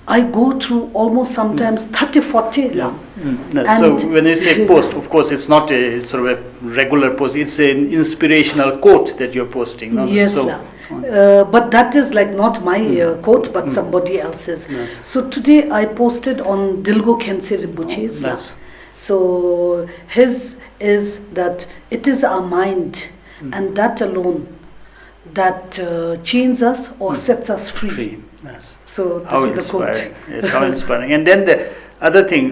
I go through almost sometimes 30-40. So when you say post, of course it's not a sort of a regular post, it's an inspirational quote that you're posting. No? Yes, so, but that is like not my quote, but somebody else's. So today I posted on Dilgo Khyentse Rinpoche's. So his is that it is our mind, and that alone that chains us or sets us free. So this is the quote. Yes, how inspiring. And then the other thing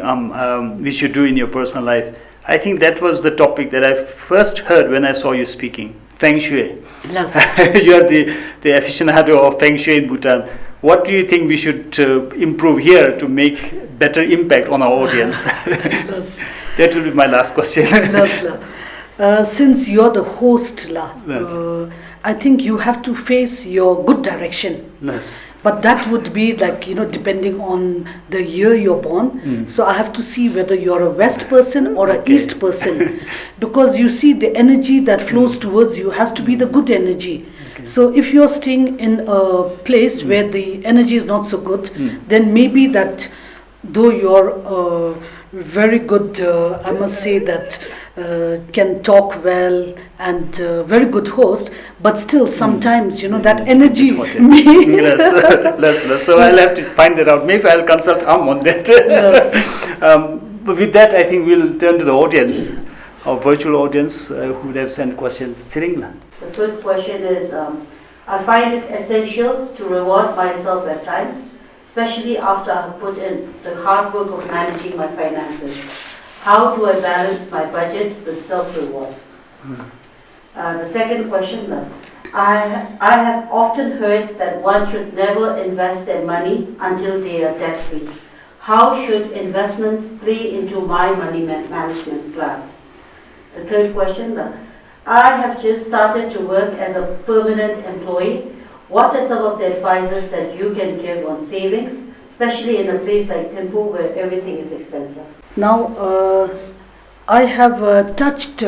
which you do in your personal life, I think that was the topic that I first heard when I saw you speaking, Feng Shui. Yes. You are the aficionado of Feng Shui in Bhutan. What do you think we should improve here to make better impact on our audience? That will be my last question. Since you're the host, I think you have to face your good direction. But that would be like, depending on the year you're born. So I have to see whether you're a West person or an East person. Because you see, the energy that flows towards you has to be the good energy. So if you're staying in a place where the energy is not so good, then maybe that, though you're very good, I must say that can talk well and very good host, but still sometimes, that energy may... less. So I'll have to find that out. Maybe I'll consult Aum on that. But with that, I think we'll turn to the audience, our virtual audience who would have sent questions. Siringla. The first question is, I find it essential to reward myself at times, especially after I have put in the hard work of managing my finances. How do I balance my budget with self-reward? The second question, I have often heard that one should never invest their money until they are debt-free. How should investments play into my money management plan? The third question, I have just started to work as a permanent employee. What are some of the advices that you can give on savings, especially in a place like Thimphu where everything is expensive? Now, I have touched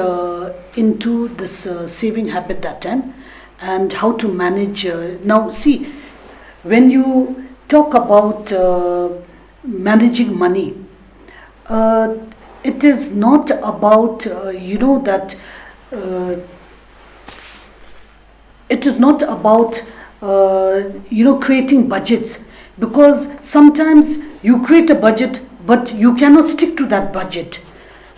into this saving habit that time and how to manage. Now, see, when you talk about managing money, it is not about, that it is not about, creating budgets, because sometimes you create a budget but you cannot stick to that budget.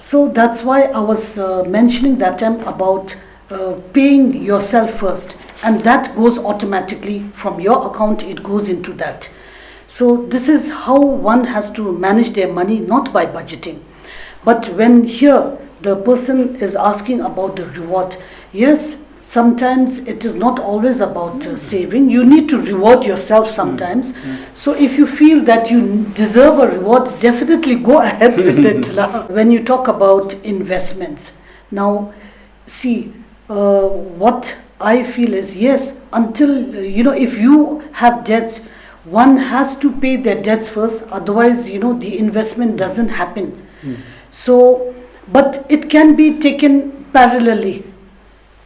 So that's why I was mentioning that time about paying yourself first, and that goes automatically from your account, it goes into that. So this is how one has to manage their money, not by budgeting. But when here the person is asking about the reward, yes, sometimes it is not always about saving. You need to reward yourself sometimes. So if you feel that you deserve a reward, definitely go ahead with it. When you talk about investments, now see, what I feel is, yes, until, if you have debts, one has to pay their debts first, otherwise, the investment doesn't happen. So, but it can be taken parallelly.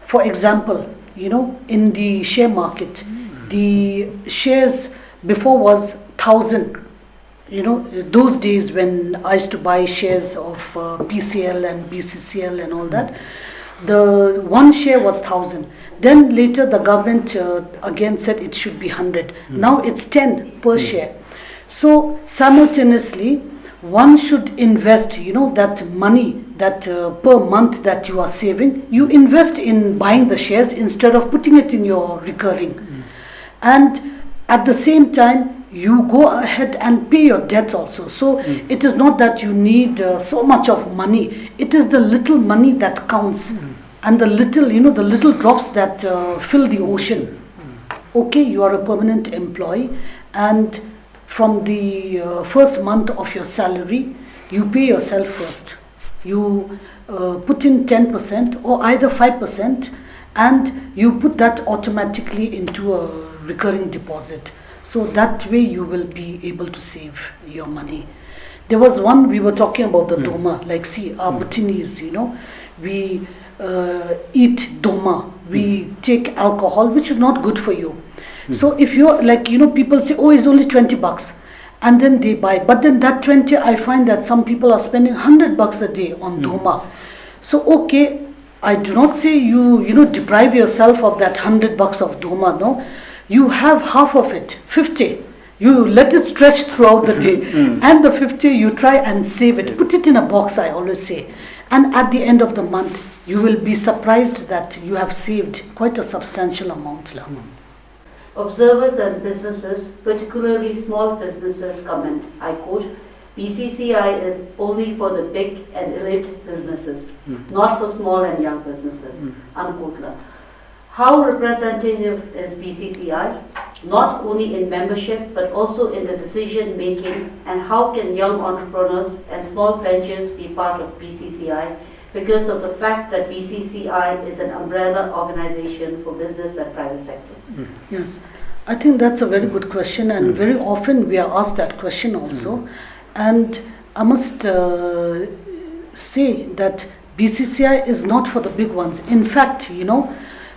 For example, in the share market, the shares before was 1,000. Those days when I used to buy shares of PCL and BCCL and all that, the one share was 1,000. Then later the government again said it should be 100. Now it's 10 per share. So simultaneously, one should invest, that money that per month that you are saving, you invest in buying the shares instead of putting it in your recurring. And at the same time, you go ahead and pay your debt also. So it is not that you need so much of money. It is the little money that counts, and the little, the little drops that fill the ocean. Okay, you are a permanent employee, and from the first month of your salary, you pay yourself first. You put in 10% or either 5%, and you put that automatically into a recurring deposit. So that way you will be able to save your money. There was one, we were talking about the doma, like see, our Bhutanese, we eat doma, we take alcohol, which is not good for you. So if you're like, people say, oh, it's only $20, and then they buy. But then that 20, I find that some people are spending $100 a day on doma. So, okay, I do not say you deprive yourself of that $100 of doma, no. You have half of it, 50. You let it stretch throughout the day. And the 50, you try and save it. Put it in a box, I always say. And at the end of the month, you will be surprised that you have saved quite a substantial amount. Observers and businesses, particularly small businesses, comment, I quote, BCCI is only for the big and elite businesses, not for small and young businesses, unquote. How representative is BCCI, not only in membership but also in the decision making, and how can young entrepreneurs and small ventures be part of BCCI because of the fact that BCCI is an umbrella organization for business and private sectors? Yes, I think that's a very good question, and very often we are asked that question also. And I must say that BCCI is not for the big ones. In fact,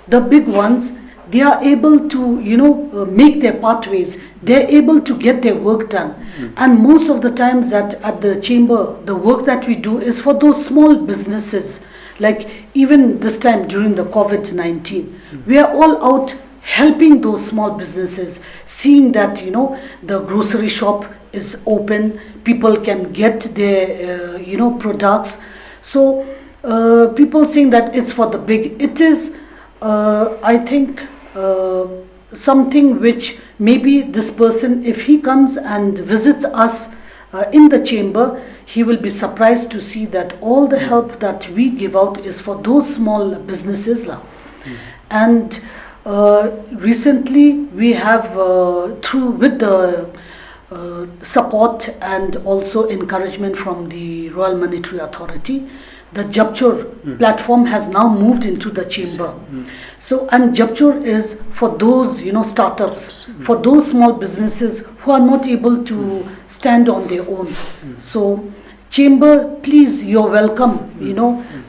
the big ones, they are able to, make their pathways. They're able to get their work done. And most of the times that at the chamber, the work that we do is for those small businesses. Like even this time during the COVID-19, we are all out helping those small businesses, seeing that, the grocery shop is open, people can get their, products. So people saying that it's for the big, it is, I think, something which maybe this person, if he comes and visits us in the chamber, he will be surprised to see that all the help that we give out is for those small businesses. And recently we have, with the support and also encouragement from the Royal Monetary Authority, the Japchur platform has now moved into the chamber. So, and Japchur is for those, startups, for those small businesses who are not able to stand on their own. So, chamber, please, you're welcome,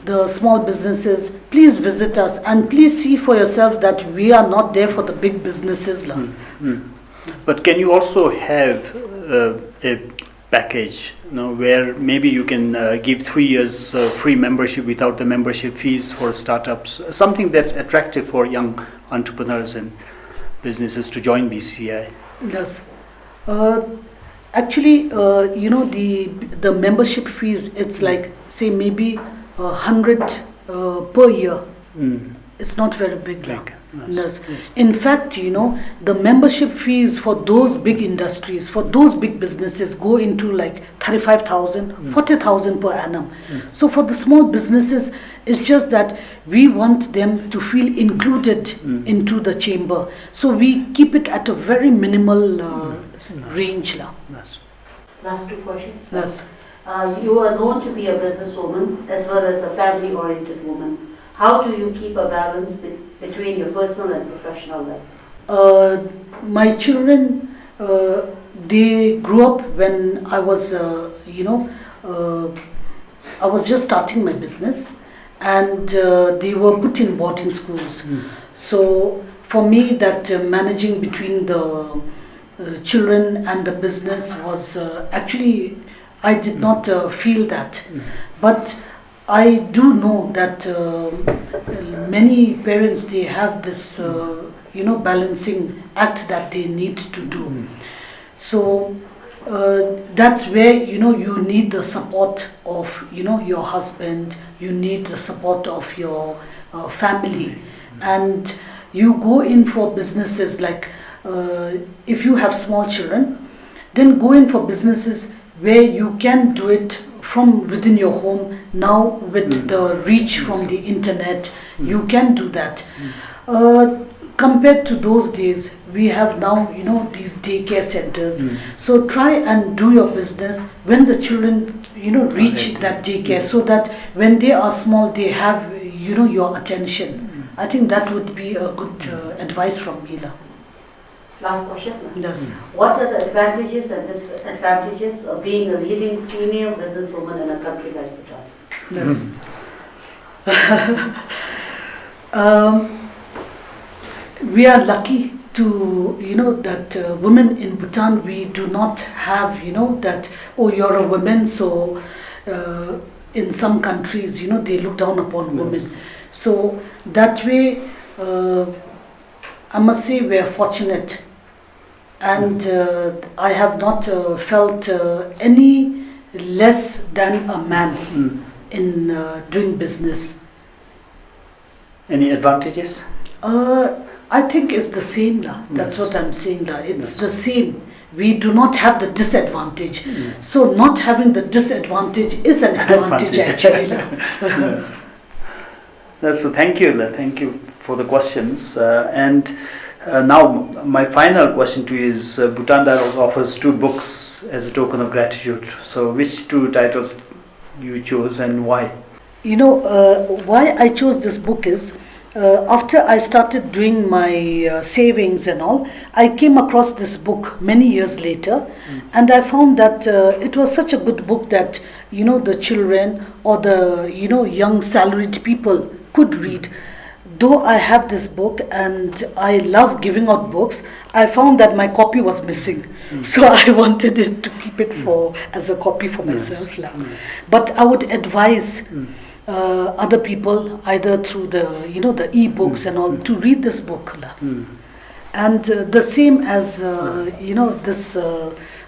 the small businesses, please visit us and please see for yourself that we are not there for the big businesses. But can you also have a package, where maybe you can give 3 years free membership without the membership fees for startups, something that's attractive for young entrepreneurs and businesses to join BCCI? Yes. Actually, the membership fees, it's like, say, maybe 100 per year. It's not very big. Yes. In fact, the membership fees for those big industries, for those big businesses go into like 35,000, 40,000 per annum. So for the small businesses, it's just that we want them to feel included into the chamber. So we keep it at a very minimal range. Last two questions. Yes. You are known to be a businesswoman as well as a family-oriented woman. How do you keep a balance between your personal and professional life? My children, they grew up when I was, I was just starting my business, and they were put in boarding schools. So for me, that managing between the children and the business was actually, I did not feel that. But I do know that many parents, they have this, balancing act that they need to do. So that's where, you need the support of, your husband, you need the support of your family. And you go in for businesses like, if you have small children, then go in for businesses where you can do it from within your home. Now with the reach from the internet, you can do that. Compared to those days, we have now, these daycare centers. So try and do your business when the children, reach that daycare, so that when they are small, they have, your attention. I think that would be a good advice from Mila. Last question. Yes. What are the advantages and disadvantages of being a leading female businesswoman in a country like Bhutan? Yes. We are lucky to, that women in Bhutan, we do not have, that, oh, you're a woman, so in some countries, they look down upon women. So that way, I must say we are fortunate. And I have not felt any less than a man in doing business. Any advantages? I think it's the same. That's what I'm saying. It's the same. We do not have the disadvantage. So not having the disadvantage is an advantage actually. So thank you. Thank you for the questions. And now my final question to you is, Bhutan Dialogue offers 2 books as a token of gratitude. So which 2 titles you chose and why? Why I chose this book is, after I started doing my savings and all, I came across this book many years later, and I found that it was such a good book that, the children or the, young salaried people could read. Though I have this book and I love giving out books, I found that my copy was missing. So I wanted it to keep it as a copy for myself. But I would advise other people, either through the the e-books and all, to read this book. And the same as this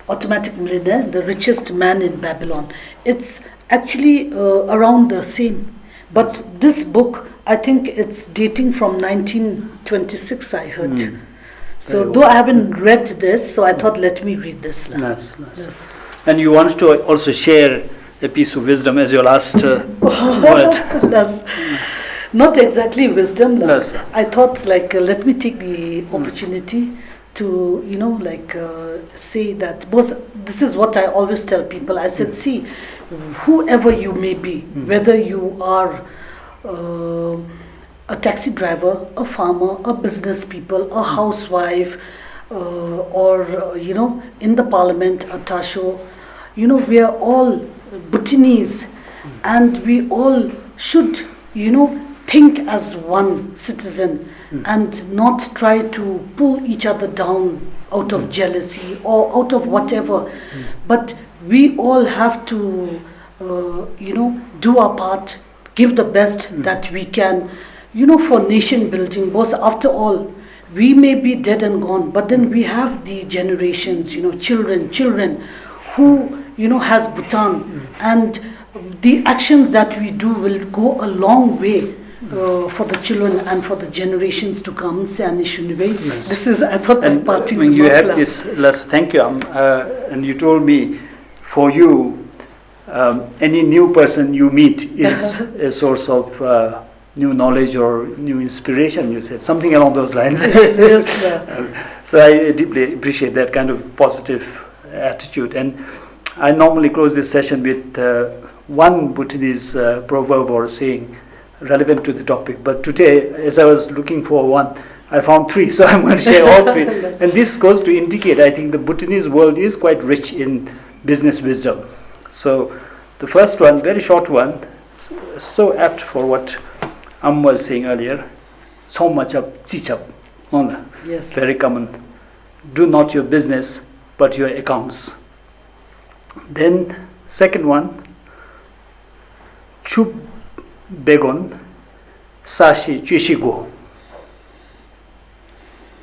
Automatic Millionaire, the richest man in Babylon. It's actually around the same. But this book, I think it's dating from 1926, I heard. So though I haven't read this, so I thought let me read this. Nice. And you wanted to also share a piece of wisdom as your last word. Yes. Not exactly wisdom. Yes. I thought let me take the opportunity to say that, because this is what I always tell people. I said, see, whoever you may be, whether you are a taxi driver, a farmer, a business people, a housewife, or in the parliament, a tasho, we are all Bhutanese, and we all should think as one citizen and not try to pull each other down out of jealousy or out of whatever, but we all have to do our part, give the best that we can, for nation building. Because after all, we may be dead and gone, but then we have the generations, children who has Bhutan, and the actions that we do will go a long way for the children and for the generations to come. This is, I thought, and parting. When you have this, thank you. And you told me, for you, any new person you meet is a source of new knowledge or new inspiration. You said something along those lines. Yes, so I deeply appreciate that kind of positive attitude. And I normally close this session with one Bhutanese proverb or saying relevant to the topic. But today, as I was looking for one, I found 3, so I'm going to share all 3. And this goes to indicate, I think, the Bhutanese world is quite rich in business wisdom. So the first one, very short one, so apt for what Aum was saying earlier. So much of chichap. yes. Very common. Do not your business, but your accounts. Then second one, Chub Begon Sashi Chishigo.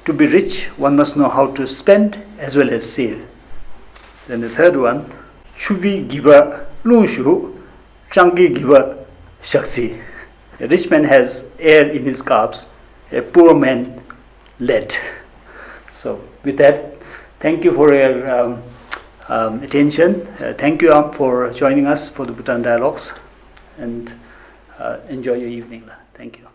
To be rich, one must know how to spend as well as save. Then the third one, Chubi Giba Lunshu, Changi Giba Shaksi. A rich man has air in his cups, a poor man lead. So with that, thank you for your attention. Thank you, Aum, for joining us for the Bhutan Dialogues, and enjoy your evening. Thank you.